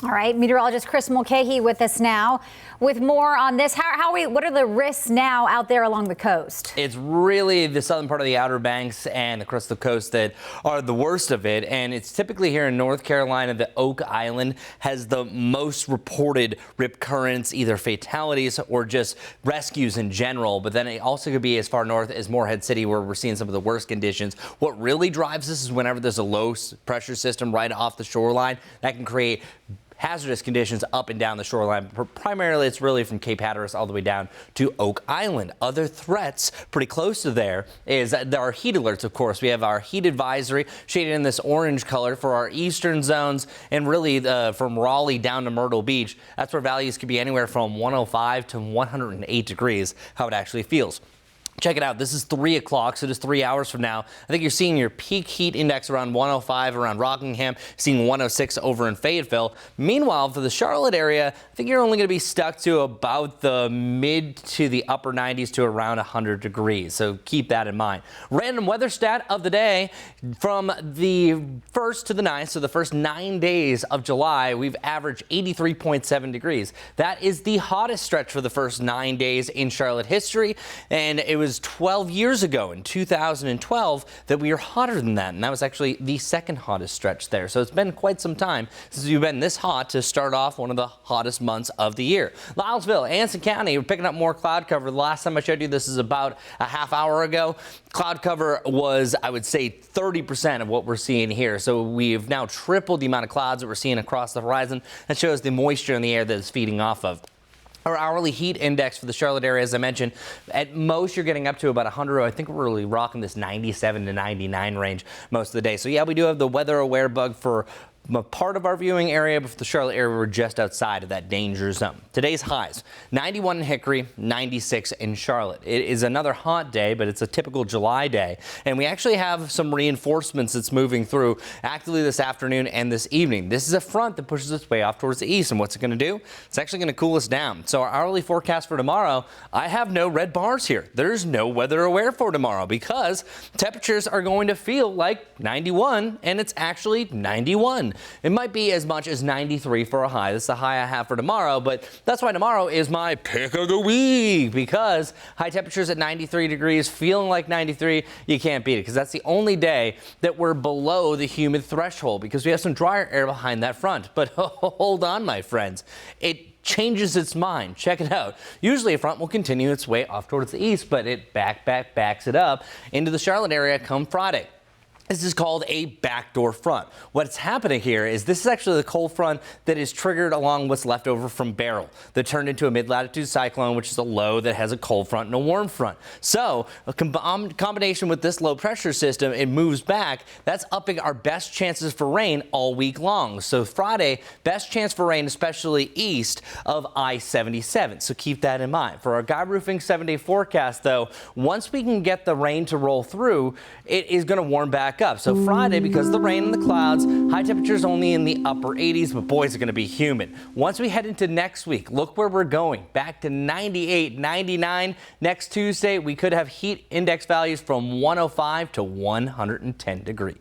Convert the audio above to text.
All right, meteorologist Chris Mulcahy with us now with more on this. What are the risks now out there along the coast? It's really the southern part of the Outer Banks and across the coast that are the worst of it. And it's typically here in North Carolina that Oak Island has the most reported rip currents, either fatalities or just rescues in general. But then it also could be as far north as Morehead City, where we're seeing some of the worst conditions. What really drives this is whenever there's a low pressure system right off the shoreline that can create hazardous conditions up and down the shoreline. Primarily, it's really from Cape Hatteras all the way down to Oak Island. Other threats pretty close to there is there are heat alerts, of course. We have our heat advisory shaded in this orange color for our eastern zones, and really from Raleigh down to Myrtle Beach. That's where values could be anywhere from 105 to 108 degrees, how it actually feels. Check it out. This is 3 o'clock, so just 3 hours from now. I think you're seeing your peak heat index around 105 around Rockingham, seeing 106 over in Fayetteville. Meanwhile, for the Charlotte area, I think you're only going to be stuck to about the mid to the upper 90s to around 100 degrees. So keep that in mind. Random weather stat of the day: from the 1st to the 9th, so the first 9 days of July, we've averaged 83.7 degrees. That is the hottest stretch for the first 9 days in Charlotte history, and it was 12 years ago in 2012 that we were hotter than that, and that was actually the second hottest stretch there. So it's been quite some time since we've been this hot to start off one of the hottest months of the year. Lylesville, Anson County, we're picking up more cloud cover. The last time I showed you this is about a half hour ago. Cloud cover was, I would say, 30% of what we're seeing here. So we've now tripled the amount of clouds that we're seeing across the horizon. That shows the moisture in the air that it's feeding off of. Our hourly heat index for the Charlotte area, as I mentioned, at most you're getting up to about 100. I think we're really rocking this 97 to 99 range most of the day. So yeah, we do have the weather aware bug for a part of our viewing area, but for the Charlotte area, we're just outside of that danger zone. Today's highs: 91 in Hickory, 96 in Charlotte. It is another hot day, but it's a typical July day. And we actually have some reinforcements that's moving through actively this afternoon and this evening. This is a front that pushes its way off towards the east. And what's it going to do? It's actually going to cool us down. So our hourly forecast for tomorrow, I have no red bars here. There's no weather aware for tomorrow because temperatures are going to feel like 91, and it's actually 91. It might be as much as 93 for a high. That's the high I have for tomorrow, but that's why tomorrow is my pick of the week, because high temperatures at 93 degrees, feeling like 93, you can't beat it, because that's the only day that we're below the humid threshold, because we have some drier air behind that front. But hold on, my friends. It changes its mind. Check it out. Usually a front will continue its way off towards the east, but it backs it up into the Charlotte area come Friday. This is called a backdoor front. What's happening here is this is actually the cold front that is triggered along what's left over from Beryl that turned into a mid-latitude cyclone, which is a low that has a cold front and a warm front. So a combination with this low pressure system, it moves back. That's upping our best chances for rain all week long. So Friday, best chance for rain, especially east of I-77. So keep that in mind. For our Guy Roofing 7-day forecast, though, once we can get the rain to roll through, it is going to warm back up. So Friday, because of the rain and the clouds, high temperatures only in the upper 80s, but boy, it's going to be humid. Once we head into next week, look where we're going. Back to 98, 99. Next Tuesday, we could have heat index values from 105 to 110 degrees.